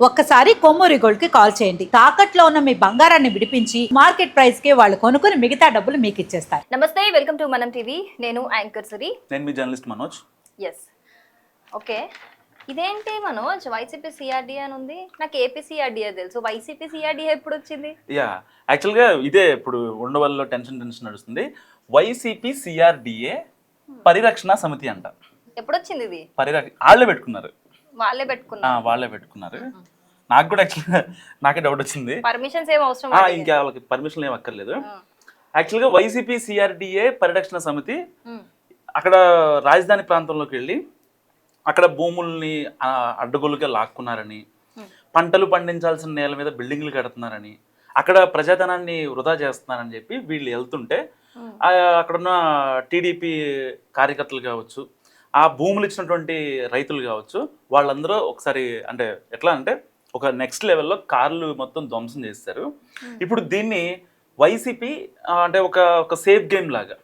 ఒక్కసారి కొమ్మూరి గోల్డ్ కి కాల్ చేయండి. తాకట్లో ఉన్న మీ బంగారాన్ని విడిపించి మార్కెట్ ప్రైస్ కి వాళ్ళు కొనుక్కుని మిగతా డబ్బులు మీకు ఇచ్చేస్తారు. నమస్తే, వెల్కమ్ టు మనం టీవీ. నేను యాంకర్ సురి. నేను మీ జర్నలిస్ట్ మనోజ్. Yes, okay. ఇదేంటి మనోజ్, వైసీపీ సిఆర్డీఏ అని ఉంది. నాకు ఏపీ సిఆర్డీఏ తెలుసు, వైసీపీ సిఆర్డీఏ ఎప్పుడు వచ్చింది? యాక్చువల్గా ఇదే ఇప్పుడు ఉండవల్లో టెన్షన్ నడుస్తుంది. వైసీపీ సిఆర్డీఏ పరిరక్షణ సమితి అంట. ఎప్పుడు వచ్చింది ఇది? వాళ్ళే పెట్టుకున్నారు. వాళ్ళే పెట్టుకున్నారు. నాకు కూడా యాక్చువల్గా నాకే డౌట్ వచ్చింది. పర్మిషన్స్ ఏం అవసరం? ఇంకా వాళ్ళకి పర్మిషన్ ఏం అక్కర్లేదు. యాక్చువల్గా వైసీపీ సిఆర్డీఏ పరిరక్షణ సమితి అక్కడ రాజధాని ప్రాంతంలోకి వెళ్ళి అక్కడ భూముల్ని అడ్డగోలుగా లాక్కున్నారని, పంటలు పండించాల్సిన నేల మీద బిల్డింగ్లు కడుతున్నారని, అక్కడ ప్రజాధనాన్ని వృధా చేస్తున్నారని చెప్పి వీళ్ళు వెళ్తుంటే అక్కడున్న టీడీపీ కార్యకర్తలు కావచ్చు, ఆ భూములు ఇచ్చినటువంటి రైతులు కావచ్చు, వాళ్ళందరూ ఒకసారి అంటే ఎట్లా అంటే ఒక నెక్స్ట్ లెవెల్లో కార్లు మొత్తం ధ్వంసం చేస్తారు. ఇప్పుడు దీన్ని వైసీపీ అంటే ఒక సేఫ్ గేమ్ లాగా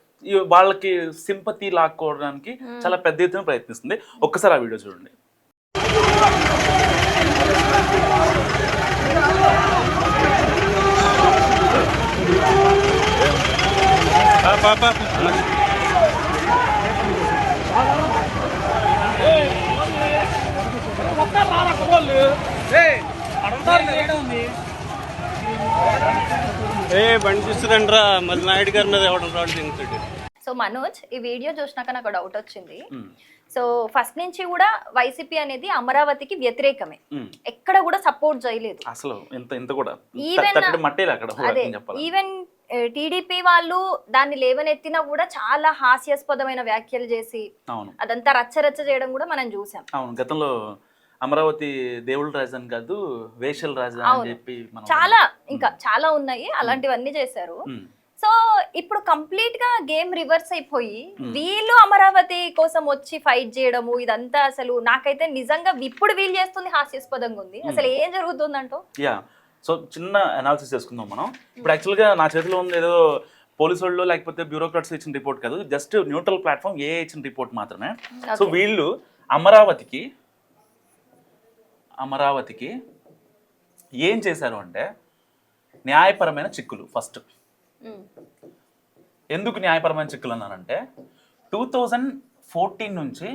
వాళ్ళకి సింపతి లాక్కోవడానికి చాలా పెద్ద ఎత్తున ప్రయత్నిస్తుంది. ఒక్కసారి ఆ వీడియో చూడండి. బండి చూస్తుందండ్రా మళ్ళీ నాయుడు గారి మీద ఎవడం రాడు దిగుతాడు. సో మనోజ్, ఈ వీడియో చూసినాక నాకు డౌట్ వచ్చింది. సో ఫస్ట్ నుంచి కూడా వైసీపీ అనేది అమరావతికి వ్యతిరేకమే, ఎక్కడ కూడా సపోర్ట్ చేయలేదు అసలు. ఈవెన్ టీడీపీ వాళ్ళు దాన్ని లేవనెత్తినా కూడా చాలా హాస్యాస్పదమైన వ్యాఖ్యలు చేసి అదంతా రచ్చరచ్చ చేయడం కూడా మనం చూసాం. అవును, గతంలో అమరావతి దేవుళ్ళ రాజధాని కాదు వేషల రాజధాని అని చెప్పి చాలా ఇంకా చాలా ఉన్నాయి, అలాంటివన్నీ చేశారు. సో ఇప్పుడు కంప్లీట్ గా గేమ్ రివర్స్ అయిపోయి వీళ్ళు అమరావతి కోసం వచ్చి ఫైట్ చేయడము, ఇదంతా అసలు నాకైతే నిజంగా ఇప్పుడు వీళ్ళు చేస్తుంది హాస్యాస్పదంగా ఉంది. అసలు ఏం జరుగుతుందంటో సో చిన్న అనాలిసిస్ చేసుకుందాం మనం. ఇప్పుడు యాక్చువల్గా నా చేతిలో ఉంది ఏదో పోలీసు వాళ్ళు లేకపోతే బ్యూరోక్రాట్స్ ఇచ్చిన రిపోర్ట్ కాదు, జస్ట్ న్యూట్రల్ ప్లాట్ఫామ్ ఏ ఇచ్చిన రిపోర్ట్ మాత్రమే. సో వీళ్ళు అమరావతికి ఏం చేశారు అంటే న్యాయపరమైన చిక్కులు. ఫస్ట్ ఎందుకు న్యాయపరమైన చిక్కులు అన్నానంటే 2014 నుంచి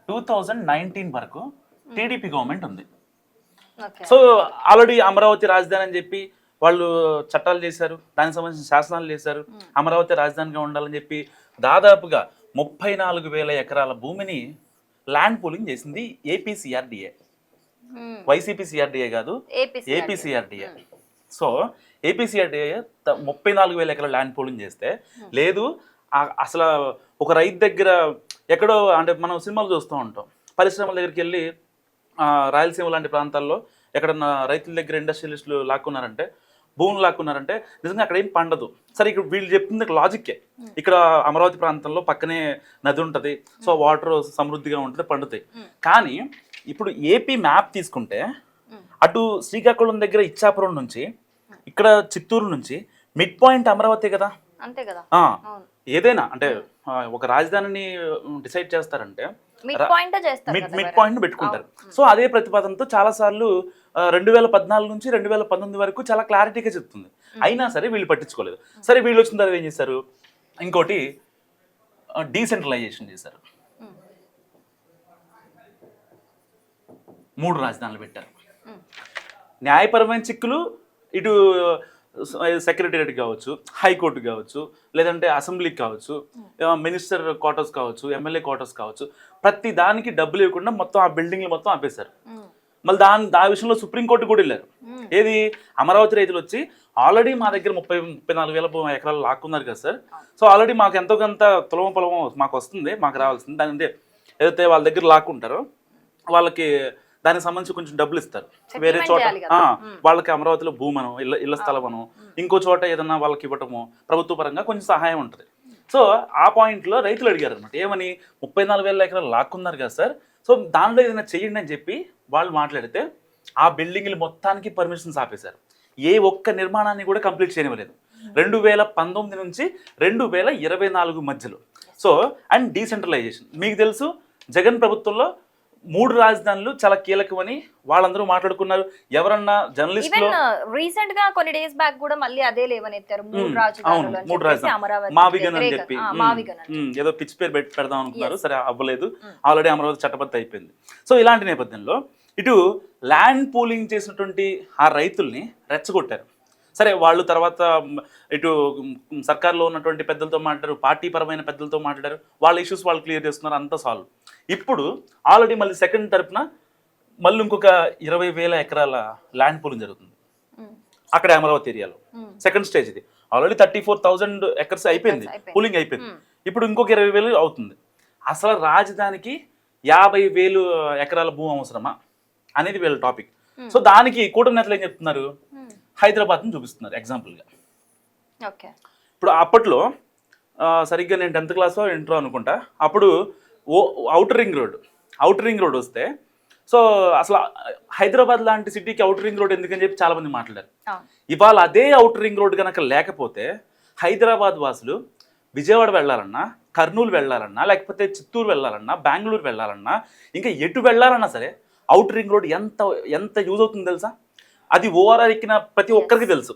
2019 వరకు టీడీపీ గవర్నమెంట్ ఉంది. సో ఆల్రెడీ అమరావతి రాజధాని అని చెప్పి వాళ్ళు చట్టాలు చేశారు, దానికి సంబంధించిన శాసనాలు చేశారు. అమరావతి రాజధానిగా ఉండాలని చెప్పి దాదాపుగా 34,000 ఎకరాల భూమిని ల్యాండ్ పూలింగ్ చేసింది ఏపీ సిఆర్డీఏ. వైసీపీ సిఆర్డీఏ కాదు, AP CRDA. So AP CRDA 34,000 ఎకరాల ల్యాండ్ పూలింగ్ చేస్తే లేదు అసలు ఒక రైతు దగ్గర ఎక్కడో అంటే మనం సినిమాలు చూస్తూ ఉంటాం, పరిశ్రమల దగ్గరికి వెళ్ళి రాయలసీమ లాంటి ప్రాంతాల్లో ఎక్కడన్నా రైతుల దగ్గర ఇండస్ట్రియలిస్టులు లాక్కున్నారంటే, భూములు లాక్కున్నారంటే నిజంగా అక్కడ ఏం పండదు. సరే, ఇక్కడ వీళ్ళు చెప్తుంది లాజిక్కే. ఇక్కడ అమరావతి ప్రాంతంలో పక్కనే నది ఉంటుంది, సో వాటర్ సమృద్ధిగా ఉంటుంది, పండుతాయి. కానీ ఇప్పుడు ఏపీ మ్యాప్ తీసుకుంటే అటు శ్రీకాకుళం దగ్గర ఇచ్చాపురం నుంచి ఇక్కడ చిత్తూరు నుంచి మిడ్ పాయింట్ అమరావతి కదా. అంతే కదా. ఏదైనా అంటే ఒక రాజధానిని డిసైడ్ చేస్తారంటే మిడ్ పాయింట్ పెట్టుకుంటారు. సో అదే ప్రతిపాదనతో చాలా సార్లు 2014 నుంచి 2019 వరకు చాలా క్లారిటీగా చెప్తుంది. అయినా సరే వీళ్ళు పట్టించుకోలేదు. సరే, వీళ్ళు వచ్చిన తర్వాత ఏం చేశారు, ఇంకోటి డీసెంట్రలైజేషన్ చేశారు. 3 రాజధానులు పెట్టారు. న్యాయపరమైన చిక్కులు ఇటు సెక్రటేరియట్ కావచ్చు, హైకోర్టు కావచ్చు, లేదంటే అసెంబ్లీకి కావచ్చు, మినిస్టర్ క్వార్టర్స్ కావచ్చు, ఎమ్మెల్యే క్వార్టర్స్ కావచ్చు, ప్రతి దానికి డబ్బులు ఇవ్వకుండా మొత్తం ఆ బిల్డింగ్లు మొత్తం ఆపేశారు. మళ్ళీ దాని విషయంలో సుప్రీంకోర్టు కూడా వెళ్ళారు. ఏది అమరావతి రైతులు వచ్చి ఆల్రెడీ మా దగ్గర 34,000 ఎకరాలు లాక్కున్నారు కదా సార్, సో ఆల్రెడీ మాకు ఎంతో కొంత పొలము మాకు వస్తుంది, మాకు రావాల్సింది. దాని ఏదైతే వాళ్ళ దగ్గర లాక్కుంటారో వాళ్ళకి దానికి సంబంధించి కొంచెం డబ్బులు ఇస్తారు. వేరే చోట వాళ్ళకి అమరావతిలో భూమను, ఇళ్ల స్థలమను, ఇంకో చోట ఏదన్నా వాళ్ళకి ఇవ్వటము ప్రభుత్వ పరంగా కొంచెం సహాయం ఉంటుంది. సో ఆ పాయింట్లో రైతులు అడిగారు అనమాట, ఏమని 34,000 ఎకరాలు లాక్కున్నారు కదా సార్, సో దానిలో ఏదైనా చేయండి అని చెప్పి వాళ్ళు మాట్లాడితే ఆ బిల్డింగ్లు మొత్తానికి పర్మిషన్స్ ఆపేశారు. ఏ ఒక్క నిర్మాణాన్ని కూడా కంప్లీట్ చేయనివ్వలేదు 2019 నుంచి 2024 మధ్యలో. సో అండ్ డీసెంట్రలైజేషన్ మీకు తెలుసు, జగన్ ప్రభుత్వంలో 3 రాజధానులు చాలా కీలకమని వాళ్ళందరూ మాట్లాడుకున్నారు. ఎవరన్నా జర్నలిస్టులు ఈవెన్ రీసెంట్ గా కొన్ని డేస్ బ్యాక్ కూడా మళ్ళీ అదే లేవనెత్తారు, 3 అవును, రాజధానులు అని 3 చెప్పేసి రాజధానులు అమరావతి మావిగన్ అని వ్యతిరేక- చెప్పి మావిగన్ అని. ఏదో పిచ్ పేరు పెడదాం అనుకున్నారు, సరే అవ్వలేదు. ఆల్రెడీ అమరావతి చట్టబద్ధ అయిపోయింది. సో ఇలాంటి నేపథ్యంలో ఇటు ల్యాండ్ పూలింగ్ చేసినటువంటి ఆ రైతుల్ని రెచ్చగొట్టారు. సరే వాళ్ళు తర్వాత ఇటు సర్కార్లో ఉన్నటువంటి పెద్దలతో మాట్లాడారు, పార్టీ పరమైన పెద్దలతో మాట్లాడారు, వాళ్ళ ఇష్యూస్ వాళ్ళు క్లియర్ చేస్తున్నారు, అంతా సాల్వ్. ఇప్పుడు ఆల్రెడీ మళ్ళీ సెకండ్ తరపున మళ్ళీ ఇంకొక 20,000 ఎకరాల ల్యాండ్ పూలింగ్ జరుగుతుంది అక్కడ అమరావతి ఏరియాలో. సెకండ్ స్టేజ్ ఇది. ఆల్రెడీ 34,000 ఎకర్స్ అయిపోయింది, పూలింగ్ అయిపోయింది. ఇప్పుడు ఇంకొక 20,000 అవుతుంది. అసలు రాజధానికి 50,000 ఎకరాల భూమి అవసరమా అనేది వీళ్ళ టాపిక్. సో దానికి కూటమి నేతలు ఏం చెప్తున్నారు, హైదరాబాద్ని చూపిస్తున్నారు ఎగ్జాంపుల్గా. ఓకే, ఇప్పుడు అప్పట్లో సరిగ్గా నేను 10th క్లాసో ఇంటర్లో అనుకుంటా, అప్పుడు అవుటర్ రింగ్ రోడ్ వస్తే సో అసలు హైదరాబాద్ లాంటి సిటీకి అవుటర్ రింగ్ రోడ్ ఎందుకని చెప్పి చాలామంది మాట్లాడారు. ఇవాళ అదే అవుటర్ రింగ్ రోడ్ కనుక లేకపోతే హైదరాబాద్ వాసులు విజయవాడ వెళ్ళాలన్నా, కర్నూలు వెళ్ళాలన్నా, లేకపోతే చిత్తూరు వెళ్ళాలన్నా, బెంగళూరు వెళ్ళాలన్నా, ఇంకా ఎటు వెళ్ళాలన్నా సరే అవుటర్ రింగ్ రోడ్ ఎంత యూజ్ అవుతుందో తెలుసా? అది ఓఆర్ఆర్ ఎక్కిన ప్రతి ఒక్కరికి తెలుసు.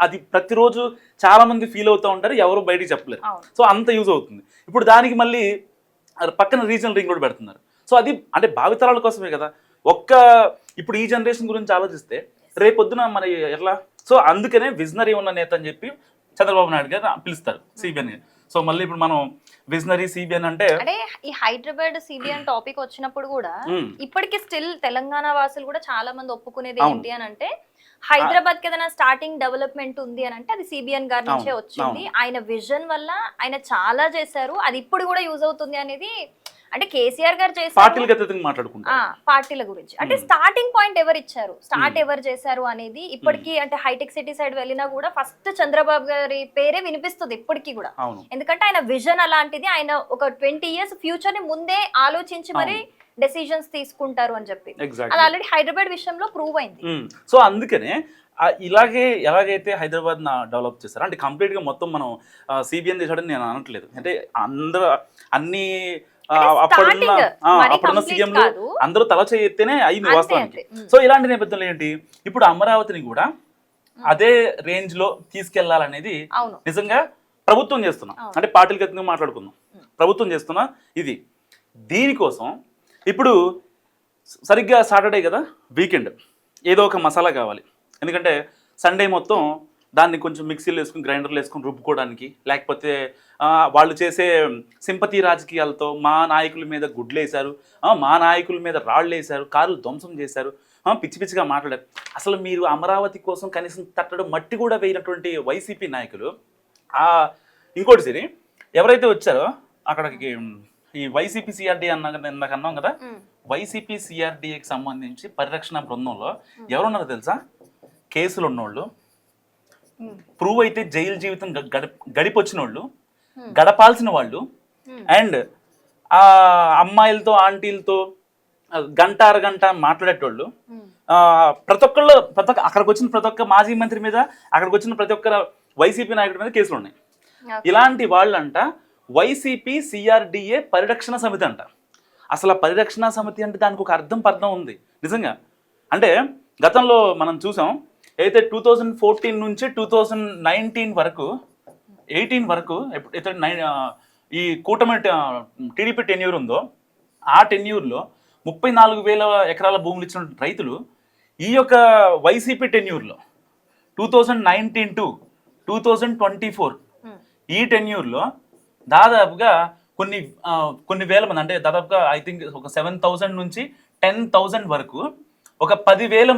అది ప్రతిరోజు చాలా మంది ఫీల్ అవుతూ ఉంటారు, ఎవరు బయటికి చెప్పలేరు. సో అంత యూజ్ అవుతుంది. ఇప్పుడు దానికి మళ్ళీ పక్కన రీజనల్ రింగ్ రోడ్ పెడుతున్నారు. సో అది అంటే భావితరాల కోసమే కదా. ఇప్పుడు ఈ జనరేషన్ గురించి ఆలోచిస్తే రేపొద్దున మరి ఎట్లా? సో అందుకనే విజనరీ ఉన్న నేత అని చెప్పి చంద్రబాబు నాయుడు గారు పిలుస్తారు సిబిఎన్. సో మళ్ళీ ఇప్పుడు మనం విజనరీ సిబిఎన్ అంటే ఈ హైదరాబాద్ సిబిఎన్ టాపిక్ వచ్చినప్పుడు కూడా ఇప్పటికి స్టిల్ తెలంగాణ వాసులు కూడా చాలా మంది ఒప్పుకునేది ఏంటి అని అంటే, హైదరాబాద్ కి ఏదైనా స్టార్టింగ్ డెవలప్మెంట్ ఉంది అని అంటే అది సిబిఎన్ గారి నుంచే వచ్చింది. ఆయన విజన్ వల్ల ఆయన చాలా చేశారు, అది ఇప్పుడు కూడా యూజ్ అవుతుంది అనేది. అంటే కేసీఆర్ గారు చేశారు, పార్టీల గురించి అంటే స్టార్టింగ్ పాయింట్ ఎవరు ఇచ్చారు, స్టార్ట్ ఎవరు చేశారు అనేది ఇప్పటికీ. అంటే హైటెక్ సిటీ సైడ్ వెళ్ళినా కూడా ఫస్ట్ చంద్రబాబు గారి పేరే వినిపిస్తుంది ఇప్పటికీ కూడా. ఎందుకంటే ఆయన విజన్ అలాంటిది, ఆయన ఒక 20 years ఫ్యూచర్ ని ముందే ఆలోచించి మరి డెసిషన్స్ తీసుకుంటారు అని చెప్పి అది ఆల్రెడీ హైదరాబాద్ విషయంలో ప్రూవ్ అయింది. సో అందుకనే ఎలాగైతే హైదరాబాద్ డెవలప్ చేస్తారు అంటే కంప్లీట్ గా మొత్తం మనం సిబిఎన్ చేశాడని నేను అనట్లేదు. అంటే అందరూ అన్ని అప్పుడున్న సీఎంలు అందరూ తల చేయెత్తేనే అయింది వాస్తవానికి. సో ఇలాంటి నేపథ్యంలో ఏంటి, ఇప్పుడు అమరావతిని కూడా అదే రేంజ్ లో తీసుకెళ్లాలనేది నిజంగా ప్రభుత్వం చేస్తున్నాం. అంటే పార్టీలకు అతను మాట్లాడుకుందాం, ప్రభుత్వం చేస్తున్నా ఇది. దీనికోసం ఇప్పుడు సరిగ్గా సాటర్డే కదా, వీకెండ్, ఏదో ఒక మసాలా కావాలి. ఎందుకంటే సండే మొత్తం దాన్ని కొంచెం మిక్సీలో వేసుకుని, గ్రైండర్లో వేసుకుని రుబ్బుకోవడానికి, లేకపోతే వాళ్ళు చేసే సింపతి రాజకీయాలతో మా నాయకుల మీద గుడ్లేశారు, మా నాయకుల మీద రాళ్ళు వేశారు, కార్లు ధ్వంసం చేశారు, పిచ్చి పిచ్చిగా మాట్లాడారు. అసలు మీరు అమరావతి కోసం కనీసం తట్టడం మట్టి కూడా వేయినటువంటి వైసీపీ నాయకులు ఇంకోటి సరే ఎవరైతే వచ్చారో అక్కడికి ఈ వైసీపీ సిఆర్డీ ఇందాక అన్నాం కదా, వైసీపీ సిఆర్డీకి సంబంధించి పరిరక్షణ బృందంలో ఎవరున్నారో తెలుసా? కేసులు ఉన్నోళ్ళు, ప్రూవ్ అయితే జైలు జీవితం గడిపొచ్చిన వాళ్ళు, గడపాల్సిన వాళ్ళు, అండ్ ఆ అమ్మాయిలతో ఆంటీలతో గంట అరగంట మాట్లాడేటోళ్ళు, ప్రతి అక్కడికి వచ్చిన ప్రతి ఒక్క మాజీ మంత్రి మీద, అక్కడికి వచ్చిన ప్రతి ఒక్క వైసీపీ నాయకుడి మీద కేసులు ఉన్నాయి. ఇలాంటి వాళ్ళంట వైసీపీ సిఆర్డీఏ పరిరక్షణ సమితి అంట. అసలు పరిరక్షణ సమితి అంటే దానికి ఒక పర్థం ఉంది నిజంగా. అంటే గతంలో మనం చూసాం, అయితే 2014 నుంచి 2019 వరకు 18 వరకు అయితే ఈ కూటమి టీడీపీ టెన్యూర్ ఉందో, ఆ టెన్యూర్లో 34,000 ఎకరాల భూములు ఇచ్చిన రైతులు ఈ యొక్క వైసీపీ టెన్యూర్లో 2019 to 2024 ఈ టెన్యూర్లో దాదాపుగా కొన్ని వేల మంది, అంటే దాదాపుగా ఐ థింక్ ఒక 7,000 నుంచి 10,000 వరకు, ఒక 10,000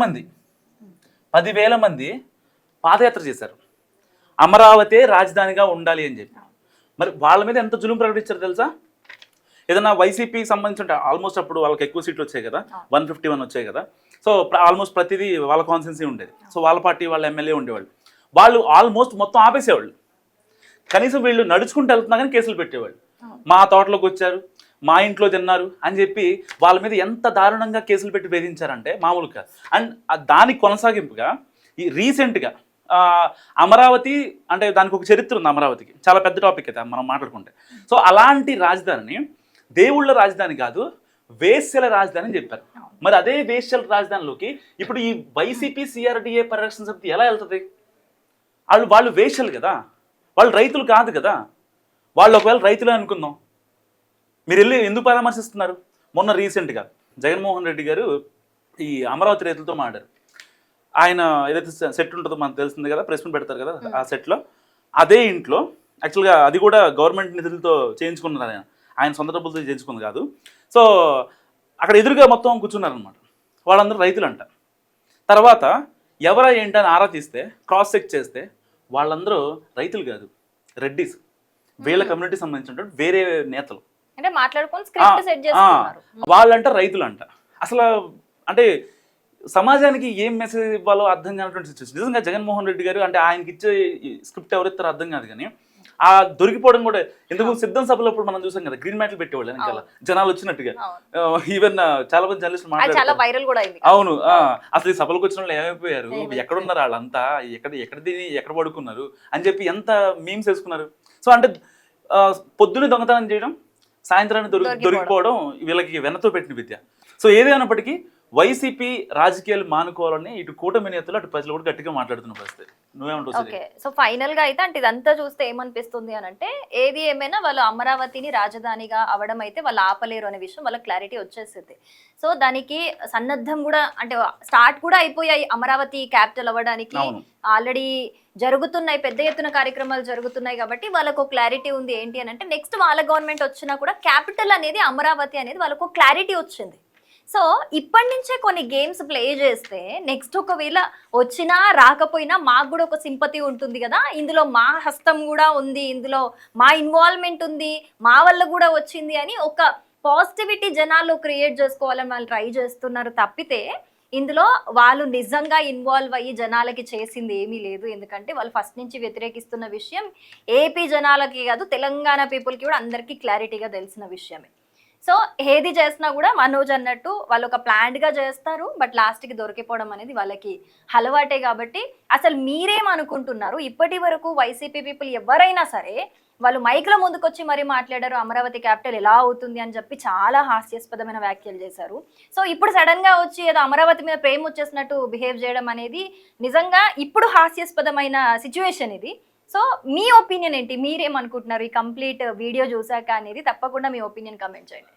మంది పాదయాత్ర చేశారు అమరావతి రాజధానిగా ఉండాలి అని చెప్పి. మరి వాళ్ళ మీద ఎంత జులుం ప్రకటించారు తెలుసా? ఏదైనా వైసీపీకి సంబంధించి ఆల్మోస్ట్ అప్పుడు వాళ్ళకి ఎక్కువ సీట్లు వచ్చాయి కదా, 151 వచ్చాయి కదా. సో ఆల్మోస్ట్ ప్రతిదీ వాళ్ళ కాన్స్టిట్యున్సీ ఉండేది. సో వాళ్ళ పార్టీ వాళ్ళ ఎమ్మెల్యే ఉండేవాళ్ళు. వాళ్ళు ఆల్మోస్ట్ మొత్తం ఆపేసేవాళ్ళు. కనీసం వీళ్ళు నడుచుకుంటూ వెళ్తున్నా కానీ కేసులు పెట్టేవాళ్ళు. మా తోటలోకి వచ్చారు, మా ఇంట్లో తిన్నారు అని చెప్పి వాళ్ళ మీద ఎంత దారుణంగా కేసులు పెట్టి వేధించారంటే మామూలుగా. అండ్ దానికి కొనసాగింపుగా ఈ రీసెంట్గా అమరావతి, అంటే దానికి ఒక చరిత్ర ఉంది అమరావతికి, చాలా పెద్ద టాపిక్ అయితే మనం మాట్లాడుకుంటే. సో అలాంటి రాజధానిని దేవుళ్ళ రాజధాని కాదు, వేశ్యల రాజధాని అని చెప్పారు. మరి అదే వేశ్యల రాజధానిలోకి ఇప్పుడు ఈ వైసీపీ సిఆర్డిఏ పరిరక్షణ సమితి ఎలా వెళ్తుంది? వాళ్ళు వేశ్యలు కదా, వాళ్ళు రైతులు కాదు కదా. వాళ్ళు ఒకవేళ రైతులే అనుకుందాం, మీరు వెళ్ళి ఎందుకు పరామర్శిస్తున్నారు? మొన్న రీసెంట్గా జగన్మోహన్ రెడ్డి గారు ఈ అమరావతి రైతులతో మాట్లాడారు. ఆయన ఏదైతే సెట్ ఉంటుందో మనకు తెలిసింది కదా, ప్రెస్ మీట్ పెడతారు కదా, ఆ సెట్లో అదే ఇంట్లో యాక్చువల్గా అది కూడా గవర్నమెంట్ నిధులతో చేయించుకున్నారు. ఆయన సొంత డబ్బులతో చేయించుకుంది కాదు. సో అక్కడ ఎదురుగా మొత్తం కూర్చున్నారనమాట. వాళ్ళందరూ రైతులు అంట. తర్వాత ఎవరా ఏంటని ఆరా తీస్తే, క్రాస్ చెక్ చేస్తే వాళ్ళందరూ రైతులు కాదు, రెడ్డిస్. వీళ్ళ కమ్యూనిటీ సంబంధించినటువంటి వేరే నేతలు అంటే మాట్లాడుకొని స్క్రిప్ట్ సెట్ చేస్తున్నారు. వాళ్ళంట రైతులు అంట. అసలు అంటే సమాజానికి ఏం మెసేజ్ ఇవ్వాలో అర్థం కానటువంటి సిచ్యువేషన్. నిజంగా జగన్మోహన్ రెడ్డి గారు అంటే ఆయనకి ఇచ్చే స్క్రిప్ట్ ఎవరిస్తారో అర్థం కాదు. కానీ ఆ దొరికిపోవడం కూడా ఎందుకు సిద్ధం సభలో ఇప్పుడు మనం చూసాం కదా, గ్రీన్ మ్యాట్లు పెట్టేవాళ్ళు వెనకాల జనాలు వచ్చినట్టుగా. ఈవెన్ చాలా మంది జర్నలిస్టులు మాట్లాడారు. అవును, అసలు ఈ సభలకు వచ్చిన వాళ్ళు ఏమైపోయారు, ఎక్కడున్నారు వాళ్ళంతా, ఎక్కడ పడుకున్నారు అని చెప్పి ఎంత మీమ్స్ వేసుకున్నారు. సో అంటే పొద్దున్నే దొంగతనం చేయడం, సాయంత్రాన్ని దొరికిపోవడం వీళ్ళకి వెన్నతో పెట్టిన విద్య. సో ఏదేమైనప్పటికీ వైసీపీ రాజకీయాలు మానుకోవాలని ఇటు కూటమి నేతలు అటు ప్రజలు కూడా గట్టిగా మాట్లాడుతున్న పరిస్థితి. నువ్వేమంటావు? ఓకే, సో ఫైనల్ గా అయితే అంటే ఇదంతా చూస్తే ఏమనిపిస్తుంది అని అంటే, ఏది ఏమైనా వాళ్ళు అమరావతిని రాజధానిగా అవడం అయితే వాళ్ళు ఆపలేరు అనే విషయం వాళ్ళకి క్లారిటీ వచ్చేసింది. సో దానికి సన్నద్ధం కూడా అంటే స్టార్ట్ కూడా అయిపోయాయి. అమరావతి క్యాపిటల్ అవ్వడానికి ఆల్రెడీ జరుగుతున్నాయి, పెద్ద ఎత్తున కార్యక్రమాలు జరుగుతున్నాయి. కాబట్టి వాళ్ళకు క్లారిటీ ఉంది ఏంటి అని అంటే, నెక్స్ట్ వాళ్ళ గవర్నమెంట్ వచ్చినా కూడా క్యాపిటల్ అనేది అమరావతి అనేది వాళ్ళకు క్లారిటీ వచ్చింది. సో ఇప్పటి నుంచే కొన్ని గేమ్స్ ప్లే చేస్తే నెక్స్ట్ ఒకవేళ వచ్చినా రాకపోయినా మాకు కూడా ఒక సింపతి ఉంటుంది కదా, ఇందులో మా హస్తం కూడా ఉంది, ఇందులో మా ఇన్వాల్వ్మెంట్ ఉంది, మా వల్ల కూడా వచ్చింది అని ఒక పాజిటివిటీ జనాల్లో క్రియేట్ చేసుకోవాలని వాళ్ళు ట్రై చేస్తున్నారు. తప్పితే ఇందులో వాళ్ళు నిజంగా ఇన్వాల్వ్ అయ్యి జనాలకి చేసింది ఏమీ లేదు. ఎందుకంటే వాళ్ళు ఫస్ట్ నుంచి వ్యతిరేకిస్తున్న విషయం ఏపీ జనాలకి కాదు, తెలంగాణ పీపుల్కి కూడా అందరికీ క్లారిటీగా తెలిసిన విషయమే. సో ఏది చేసినా కూడా మనోజ్ అన్నట్టు వాళ్ళు ఒక ప్లాన్డ్గా చేస్తారు, బట్ లాస్ట్కి దొరికిపోవడం అనేది వాళ్ళకి అలవాటే. కాబట్టి అసలు మీరేమనుకుంటున్నారు? ఇప్పటి వరకు వైసీపీ పీపుల్ ఎవరైనా సరే వాళ్ళు మైక్లో ముందుకొచ్చి మరీ మాట్లాడారు, అమరావతి క్యాపిటల్ ఎలా అవుతుంది అని చెప్పి చాలా హాస్యాస్పదమైన వ్యాఖ్యలు చేశారు. సో ఇప్పుడు సడన్గా వచ్చి ఏదో అమరావతి మీద ప్రేమ వచ్చేసినట్టు బిహేవ్ చేయడం అనేది నిజంగా ఇప్పుడు హాస్యాస్పదమైన సిచ్యువేషన్ ఇది. సో మీ ఒపీనియన్ ఏంటి? మీరేమనుకుంటున్నారు ఈ కంప్లీట్ వీడియో చూసాక అనేది? తప్పకుండా మీ ఒపీనియన్ కమెంట్ చేయండి.